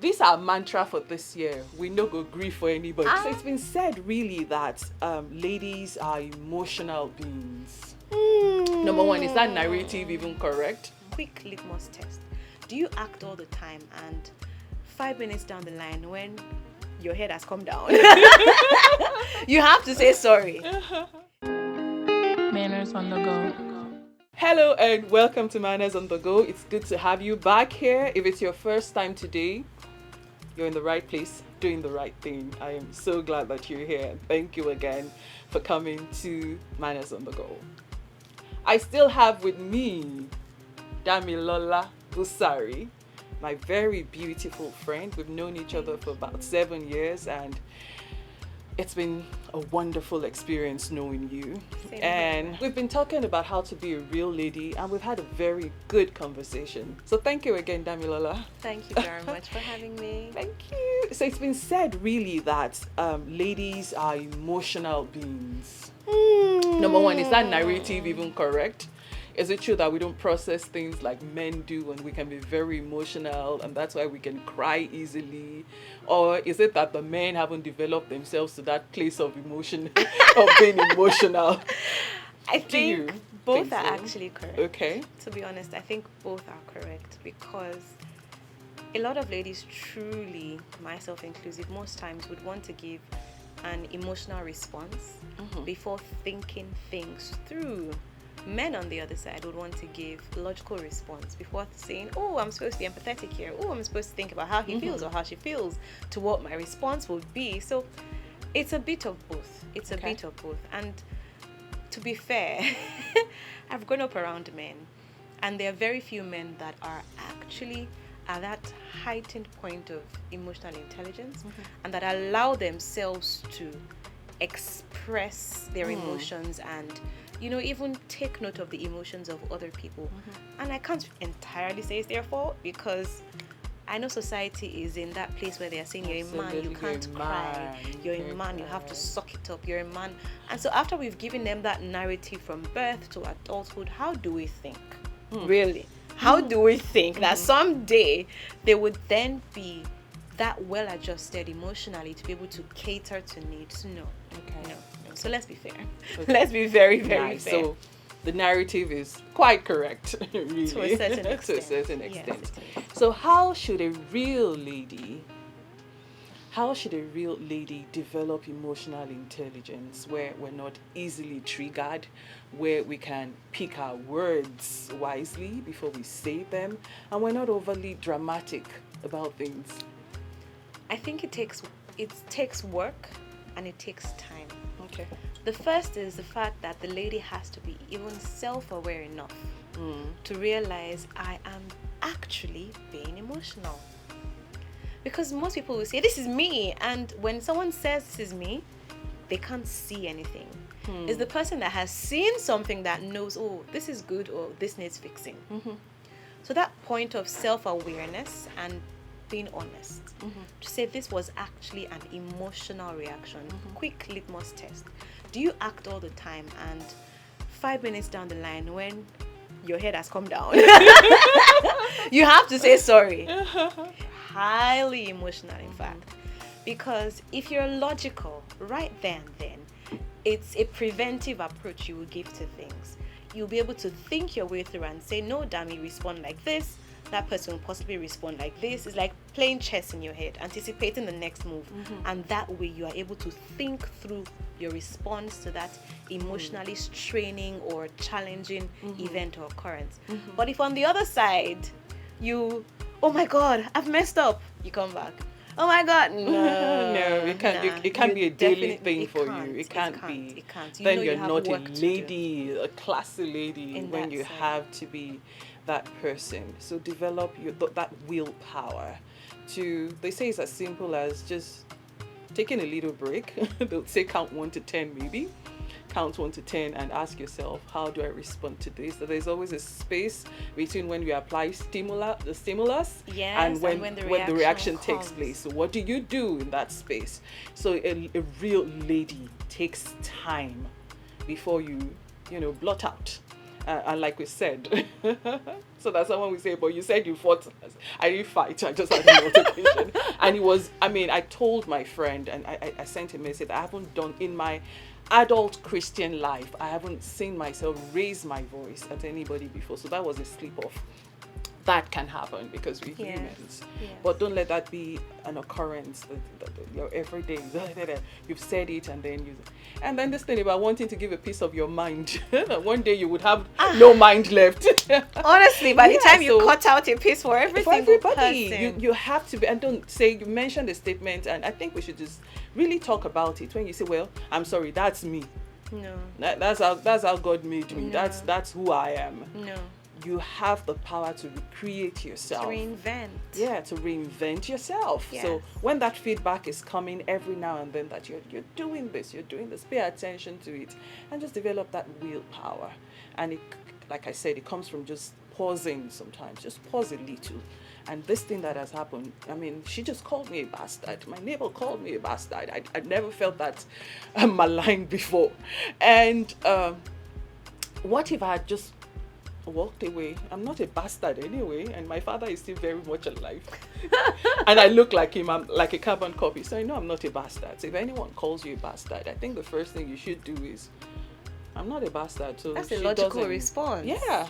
This our mantra for this year. We no go grief for anybody. Ah. So it's been said really that ladies are emotional beings. Number one, is that narrative even correct? Quick litmus test. Do you act all the time and 5 minutes down the line when your head has come down, you have to say sorry? Manners on the go. Hello and welcome to Manners on the Go. It's good to have you back here. If it's your first time today, you're in the right place, doing the right thing. I am so glad that you're here. Thank you again for coming to Manners on the Go. I still have with me Damilola Busari, my very beautiful friend. We've known each other for about 7 years and it's been a wonderful experience knowing you. And we've been talking about how to be a real lady and we've had a very good conversation. So thank you again, Damilola. Thank you very much for having me. Thank you. So it's been said really that ladies are emotional beings. Number one, is that narrative even correct? Is it true that we don't process things like men do and we can be very emotional and that's why we can cry easily? Or is it that the men haven't developed themselves to that place of emotion, of being emotional? I think both think are so? actually correct. Okay. To be honest, I think both are correct because a lot of ladies truly, myself inclusive, most times would want to give an emotional response before thinking things through. Men on the other side would want to give logical response before saying, oh, I'm supposed to be empathetic here. Oh, I'm supposed to think about how he feels or how she feels to what my response would be. So it's a bit of both. It's a bit of both. And to be fair, I've grown up around men and there are very few men that are actually at that heightened point of emotional intelligence and that allow themselves to express their emotions and even take note of the emotions of other people. And I can't entirely say it's their fault because I know society is in that place where they are saying you're a man, you can't cry, you're a man, you have to suck it up, you're a man. And so after we've given them that narrative from birth to adulthood, how do we think? Really? How do we think that someday they would then be that well-adjusted emotionally to be able to cater to needs? No. No. So let's be fair. Okay. Let's be very, very fair. So the narrative is quite correct, really. To a certain extent. To a certain extent. Yes. So how should a real lady develop emotional intelligence where we're not easily triggered, where we can pick our words wisely before we say them, and we're not overly dramatic about things? I think it takes work and it takes time. Okay. The first is the fact that the lady has to be even self-aware enough to realize I am actually being emotional. Because most people will say, this is me. And when someone says this is me, they can't see anything. It's the person that has seen something that knows, oh, this is good or this needs fixing. So that point of self-awareness and being honest to say this was actually an emotional reaction. Quick litmus test. Do you act all the time and 5 minutes down the line when your head has come down, you have to say sorry? Highly emotional, in fact. Because if you're logical right then, it's a preventive approach you will give to things. You'll be able to think your way through and say, no, Dami, respond like this. That person will possibly respond like this. It's like playing chess in your head, anticipating the next move. And that way you are able to think through your response to that emotionally straining or challenging event or occurrence. But if on the other side, you, oh my God, I've messed up, you come back. Oh my God, no. No, it can't. It can't be a daily thing for you. It can't be. It can't. Then you're not a lady, a classy lady, when you have to be that person. So develop that willpower to, they say it's as simple as just taking a little break. They'll say count 1 to 10 maybe. Count 1 to 10 and ask yourself, how do I respond to this? So there's always a space between when we apply the stimulus and when the reaction takes place. So what do you do in that space? So a real lady takes time before you blot out. And like we said, so that's someone we say, but you said you fought. I didn't fight, I just had an altercation. And it was, I mean, I told my friend, and I sent him a message, I haven't done in my adult Christian life, I haven't seen myself raise my voice at anybody before. So that was a slip off. That can happen because we're humans. Yes. But don't let that be an occurrence that your everyday, you've said it and then this thing about wanting to give a piece of your mind. One day you would have no mind left. Honestly, by the Yeah, time you so cut out a piece for every for single everybody, person. you have to be, and don't say, you mentioned the statement, and I think we should just really talk about it. When you say, well, I'm sorry, that's me. No. That's how God made me. No. That's who I am. No. You have the power to recreate yourself. To reinvent. Yeah, to reinvent yourself. Yes. So when that feedback is coming every now and then that you're doing this, pay attention to it and just develop that willpower. And it, like I said, it comes from just pausing sometimes. Just pause a little. And this thing that has happened, I mean, she just called me a bastard. My neighbor called me a bastard. I never felt that maligned before. And what if I had just walked away? I'm not a bastard anyway, and my father is still very much alive. And I look like him, I'm like a carbon copy, so I know I'm not a bastard. So if anyone calls you a bastard, I think the first thing you should do is, I'm not a bastard. So that's a logical response. Yeah,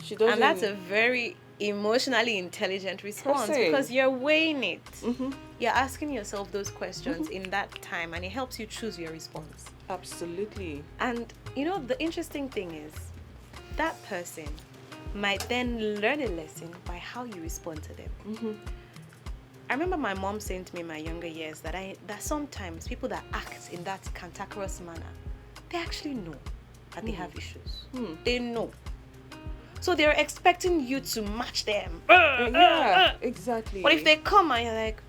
she doesn't. And that's a very emotionally intelligent response Person. because you're weighing it. Mm-hmm. You're asking yourself those questions in that time, and it helps you choose your response. Absolutely. And you know, the interesting thing is, that person might then learn a lesson by how you respond to them. Mm-hmm. I remember my mom saying to me in my younger years that sometimes people that act in that cantankerous manner, they actually know that they have issues. They know. So they're expecting you to match them. Yeah, exactly. But if they come and you're like,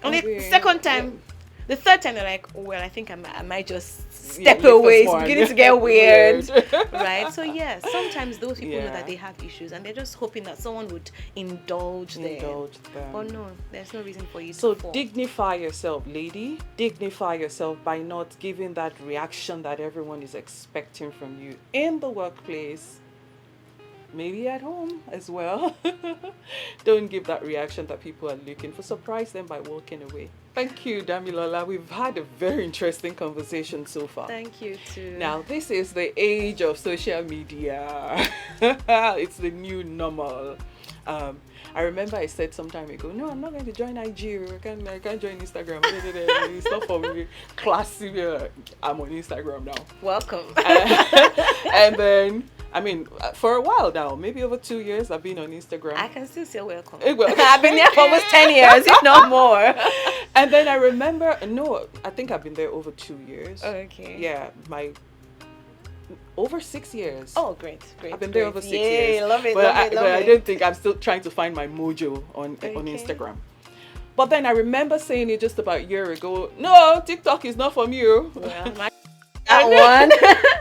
and the weird. second time, Yeah. the third time they're like, oh, well, I think I might just Yeah, step leave away. this It's one. beginning to get weird. Weird. Right? So yeah, sometimes those people know Yeah. that they have issues and they're just hoping that someone would indulge them. But no, there's no reason for you So to fall. dignify yourself, lady. Dignify yourself by not giving that reaction that everyone is expecting from you in the workplace. Maybe at home as well. Don't give that reaction that people are looking for. Surprise them by walking away. Thank you, Damilola. We've had a very interesting conversation so far. Thank you too. Now, this is the age of social media. It's the new normal. I remember I said some time ago, no, I'm not going to join IG. I can't join Instagram. It's not for me. Classic. I'm on Instagram now. Welcome. And then, I mean, for a while now, maybe over 2 years, I've been on Instagram. I can still say welcome. Well. I've been there for almost 10 years, if not more. And then I remember, no, I think I've been there over 2 years. Okay. Yeah, over 6 years. Oh, great. I've been there over 6 Yay, years. love it, but love it. I don't think I'm still trying to find my mojo on Instagram. But then I remember saying it just about a year ago, no, TikTok is not from you. Well, that one.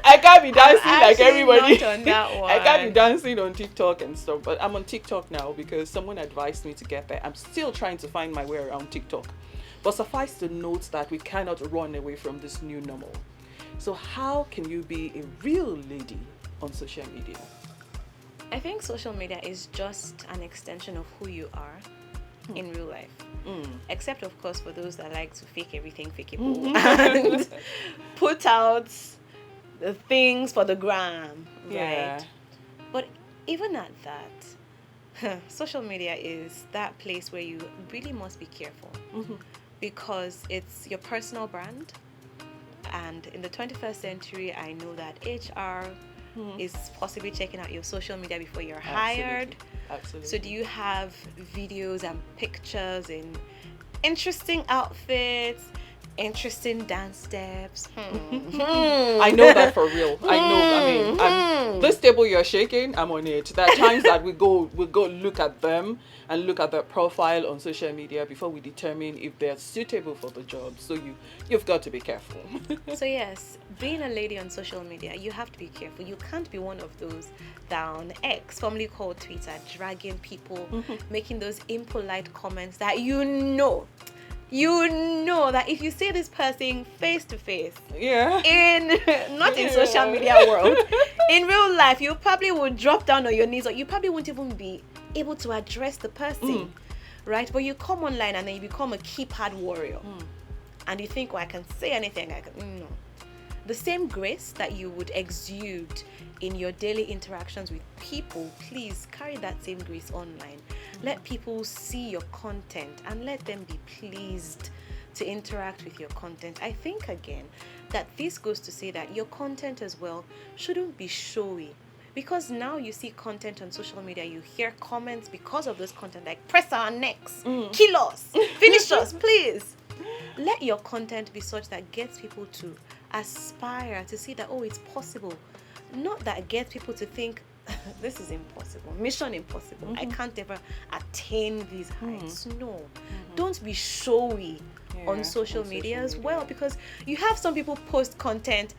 I can't be dancing I'm like actually everybody. not on that one. I can't be dancing on TikTok and stuff. But I'm on TikTok now because someone advised me to get there. I'm still trying to find my way around TikTok. But suffice to note that we cannot run away from this new normal. So how can you be a real lady on social media? I think social media is just an extension of who you are in real life. Except, of course, for those that like to fake everything fakeable and put out the things for the gram, Yeah. right? But even at that, social media is that place where you really must be careful because it's your personal brand. And in the 21st century, I know that HR is possibly checking out your social media before you're hired. Absolutely. So do you have videos and pictures in interesting outfits, interesting dance steps? I know that for real. I mean, this table you're shaking, I'm on it. There are times that we go look at them and look at their profile on social media before we determine if they're suitable for the job. So you've got to be careful. So yes, being a lady on social media, you have to be careful. You can't be one of those down X, formerly called Twitter, dragging people, making those impolite comments that you know that if you see this person face to face, Yeah. not in social media world, in real life, you probably would drop down on your knees, or you probably won't even be able to address the person. right? But you come online and then you become a keypad warrior. And you think, I can say anything. No. The same grace that you would exude in your daily interactions with people, please carry that same grace online. Let people see your content and let them be pleased to interact with your content. I think, again, that this goes to say that your content as well shouldn't be showy. Because now you see content on social media, you hear comments because of this content like, press our necks, kill us, finish us, please. Let your content be such that gets people to aspire to see that, it's possible. Not that gets people to think, this is impossible, mission impossible. I can't ever attain these heights. No, don't be showy on social media as well, because you have some people post content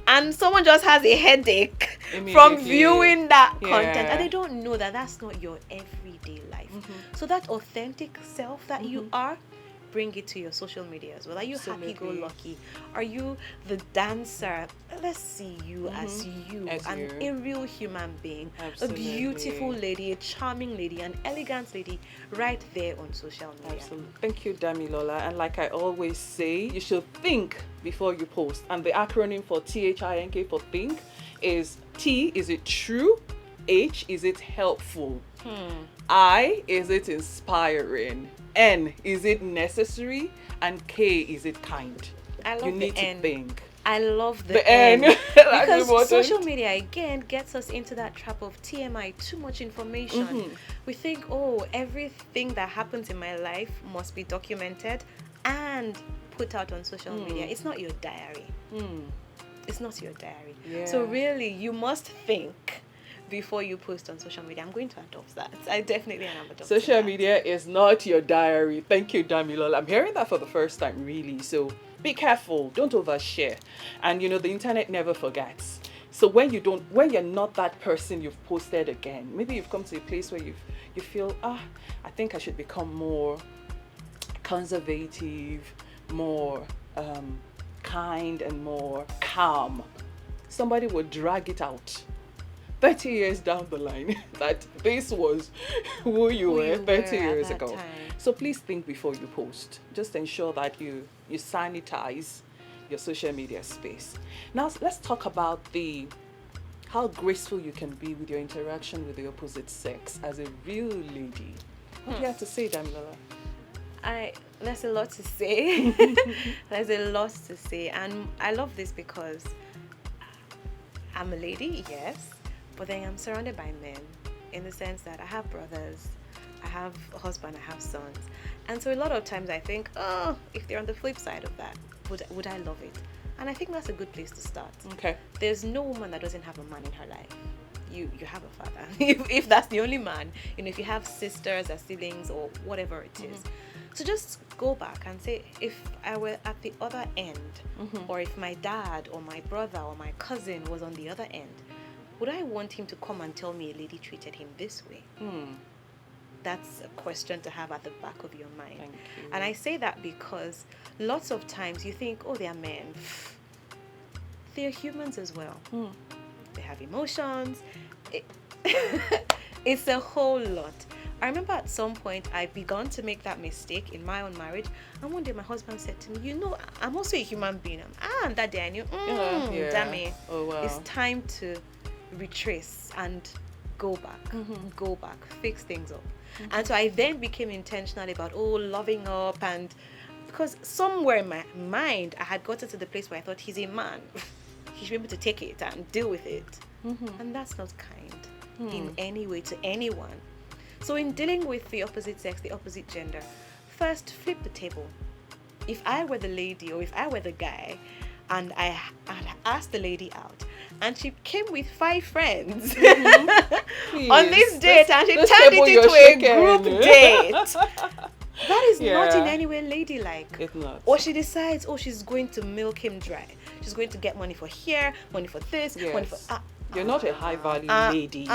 and someone just has a headache from viewing that content, and they don't know that that's not your everyday life. So that authentic self that you are, bring it to your social media as well. Are you happy-go-lucky? Are you the dancer? Let's see you as you, and a real human being, a beautiful lady, a charming lady, an elegant lady, right there on social media. Absolutely. Thank you, Damilola. And like I always say, you should think before you post. And the acronym for THINK for think is T, is it true? H, is it helpful? I, is it inspiring? N, is it necessary? And K, is it kind? I love you need the to N. think. I love the N. N. Because important. social media, again, gets us into that trap of TMI, too much information. We think, everything that happens in my life must be documented and put out on social media. It's not your diary. It's not your diary. So really, you must think before you post on social media. I'm going to adopt that. I definitely am adopting Social media is not your diary. Thank you, Damilola. I'm hearing that for the first time, really. So be careful. Don't overshare. And the internet never forgets. So when you're not that person you've posted again, maybe you've come to a place where you feel, I think I should become more conservative, more kind, and more calm. Somebody will drag it out 30 years down the line that this was who you were 30 years ago. So please think before you post. Just ensure that you sanitize your social media space. Now let's talk about how graceful you can be with your interaction with the opposite sex as a real lady. What do you have to say, Damilola? There's a lot to say. There's a lot to say, and I love this because I'm a lady, yes, but then I'm surrounded by men, in the sense that I have brothers, I have a husband, I have sons. And so a lot of times I think, if they're on the flip side of that, would I love it? And I think that's a good place to start. Okay. There's no woman that doesn't have a man in her life. You have a father. if that's the only man, if you have sisters or siblings or whatever it is. So just go back and say, if I were at the other end, or if my dad or my brother or my cousin was on the other end, would I want him to come and tell me a lady treated him this way? That's a question to have at the back of your mind. Thank you. And I say that because lots of times you think, they are men. They're humans as well. They have emotions. It's a whole lot. I remember at some point I began to make that mistake in my own marriage, and one day my husband said to me, I'm also a human being. And that day I knew, damn it. Oh, wow. It's time to retrace and go back, fix things up. And so I then became intentional about loving up, and because somewhere in my mind I had gotten to the place where I thought, he's a man, he should be able to take it and deal with it. And that's not kind in any way to anyone. So in dealing with the opposite sex, the opposite gender, first flip the table. If I were the lady or if I were the guy and I had asked the lady out and she came with 5 friends on this date and she turned it into a group date, that is not in any way ladylike. It's not. Or she decides, she's going to milk him dry. She's going to get money for here, money for this, money for... You're not a high-value lady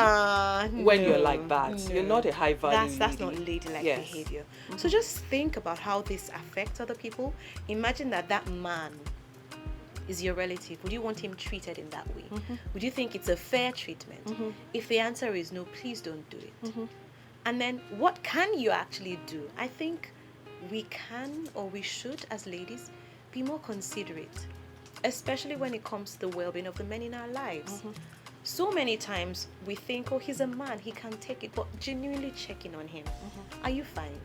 when you're like that. No. You're not a high-value lady. That's not ladylike behavior. So just think about how this affects other people. Imagine that man is your relative. Would you want him treated in that way? Would you think it's a fair treatment? If the answer is no, please don't do it. And then what can you actually do? I think we can, or we should, as ladies, be more considerate, especially when it comes to the well-being of the men in our lives. So many times we think, oh, he's a man, he can take it, but genuinely checking on him. Are you fine?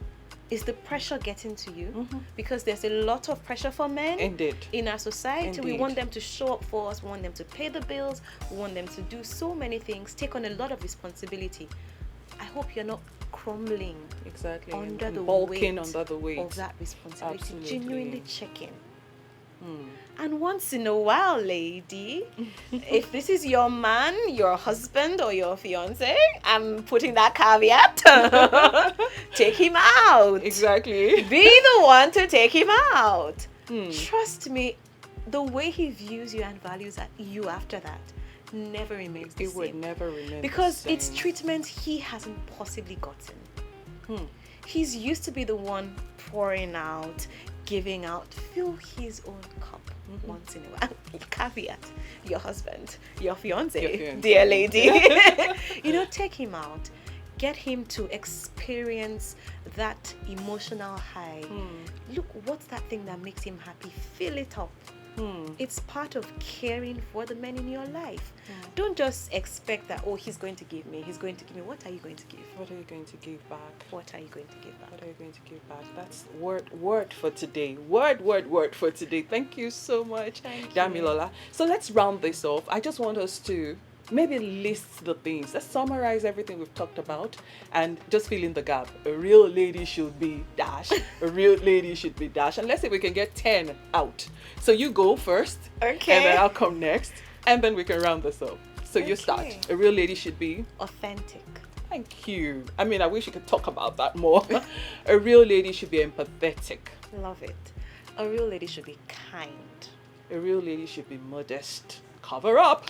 Is the pressure getting to you? Because there's a lot of pressure for men Indeed. in our society. Indeed. We want them to show up for us, we want them to pay the bills, we want them to do so many things, take on a lot of responsibility. I hope you're not crumbling Exactly. under and the bulking weight under the weight of that responsibility. Absolutely. Genuinely checking. And once in a while, lady, if this is your man, your husband, or your fiance, I'm putting that caveat. Take him out. Exactly. Be the one to take him out. Trust me, the way he views you and values you after that never remains the It same. would never remain Because the same. it's treatment he hasn't possibly gotten. He's used to be the one pouring out, giving out. Fill his own cup once in a while. Caveat, your husband, your fiance, dear lady. Take him out. Get him to experience that emotional high. Look, what's that thing that makes him happy? Fill it up. It's part of caring for the men in your life. Don't just expect that, oh, he's going to give me. What are you going to give? What are you going to give back? What are you going to give back? What are you going to give back? That's word for today. Word for today. Thank you so much, Thank you. Damilola. So let's round this off. I just want us to maybe list the things. Let's summarize everything we've talked about and just fill in the gap. A real lady should be dash. A real lady should be dash. And let's say we can get 10 out. So you go first. Okay. And then I'll come next. And then we can round this up. So you Okay. start. A real lady should be Authentic. Thank you. I mean, I wish you could talk about that more. A real lady should be empathetic. Love it. A real lady should be kind. A real lady should be modest. Cover up.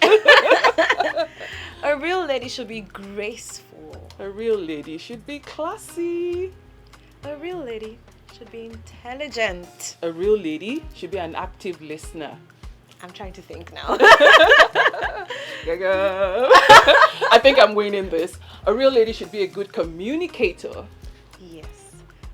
A real lady should be graceful. A real lady should be classy. A real lady should be intelligent. A real lady should be an active listener. I'm trying to think now. I think I'm winning this. A real lady should be a good communicator. Yes.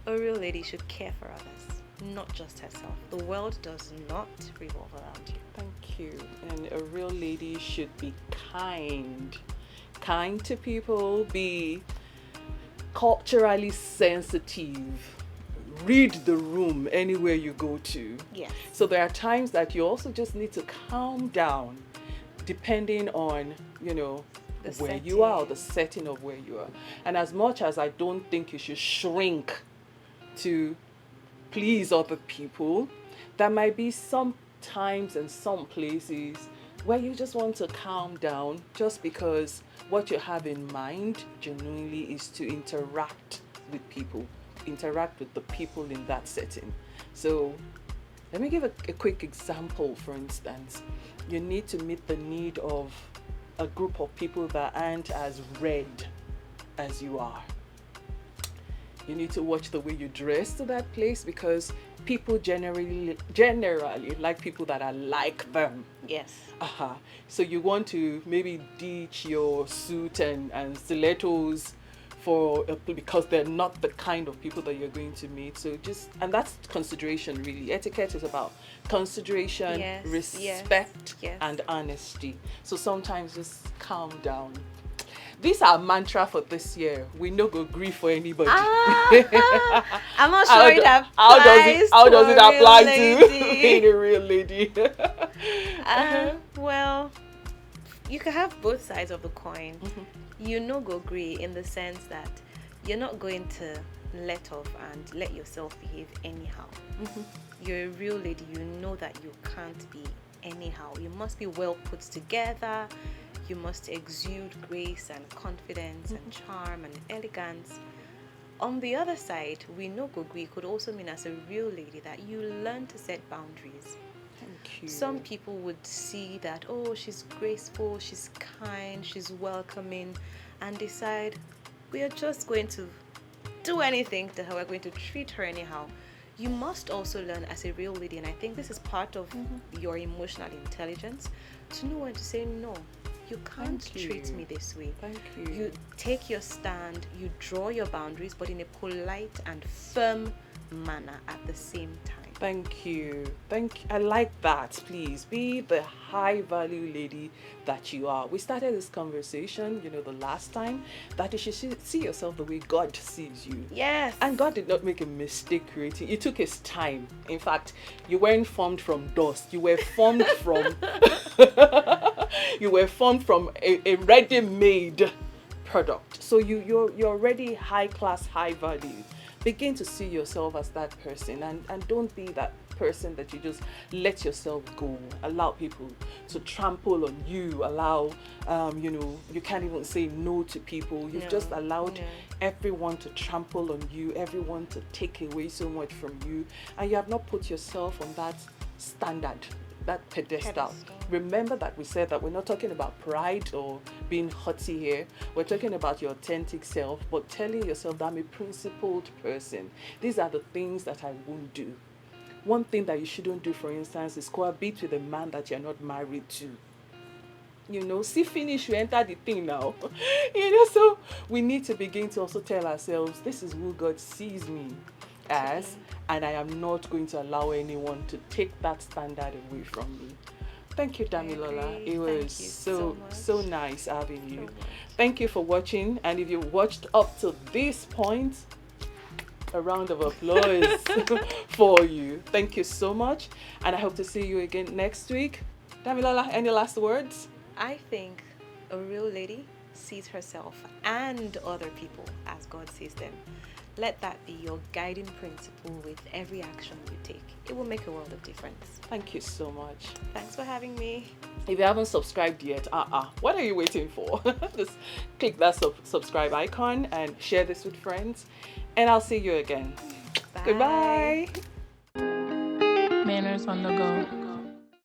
A real lady should care for others, not just herself. The world does not revolve around you. Thank you. And a real lady should be kind. Kind to people, be culturally sensitive. Read the room anywhere you go to. Yes. So there are times that you also just need to calm down depending on, The where you are, setting. the setting of where you are. And as much as I don't think you should shrink to please other people, there might be some times and some places where you just want to calm down just because what you have in mind genuinely is to interact with people, interact with the people in that setting. So let me give a quick example. For instance, you need to meet the need of a group of people that aren't as red as you are. You need to watch the way you dress to that place because people generally like people that are like them. Yes. So you want to maybe ditch your suit and stilettos because they're not the kind of people that you're going to meet. So and that's consideration really. Etiquette is about consideration, Yes, respect, yes. and honesty. So sometimes just calm down. These are mantra for this year. We no go grief for anybody. I'm not sure it applies How does it to a apply real to lady. being a real lady? Well, you can have both sides of the coin. You no go agree in the sense that you're not going to let off and let yourself behave anyhow. You're a real lady. You know that you can't be anyhow. You must be well put together. You must exude grace and confidence and charm and elegance. On the other side, we know go agree could also mean as a real lady that you learn to set boundaries. Thank you. Some people would see that, oh, she's graceful, she's kind, she's welcoming, and decide we are just going to do anything to her, we're going to treat her anyhow. You must also learn as a real lady, and I think this is part of your emotional intelligence, to know when to say no. You can't Thank you. treat me this way. Thank you. You take your stand, you draw your boundaries, but in a polite and firm manner at the same time. Thank you. I like that. Please be the high value lady that you are. We started this conversation, the last time, that you should see yourself the way God sees you. Yes. And God did not make a mistake creating. It took his time. In fact, you weren't formed from dust. You were formed from you were formed from a ready-made product. So you're already high class, high value. Begin to see yourself as that person, and don't be that person that you just let yourself go, allow people to trample on you, allow you can't even say no to people. You've just allowed everyone to trample on you, everyone to take away so much from you, and you have not put yourself on that standard, that pedestal. Remember that we said that we're not talking about pride or being haughty here. We're talking about your authentic self, but telling yourself that I'm a principled person. These are the things that I won't do. One thing that you shouldn't do, for instance, is cohabit with a man that you're not married to. See finish, you enter the thing now. So we need to begin to also tell ourselves, this is who God sees me as, and I am not going to allow anyone to take that standard away from me. Thank you, Damilola. It was so nice having you. Thank you for watching, and if you watched up to this point, a round of applause for you. Thank you so much, and I hope to see you again next week. Damilola, any last words? I think a real lady sees herself and other people as God sees them. Let that be your guiding principle with every action you take. It will make a world of difference. Thank you so much. Thanks for having me. If you haven't subscribed yet, what are you waiting for? Just click that subscribe icon and share this with friends. And I'll see you again. Bye. Goodbye. Manners on the go.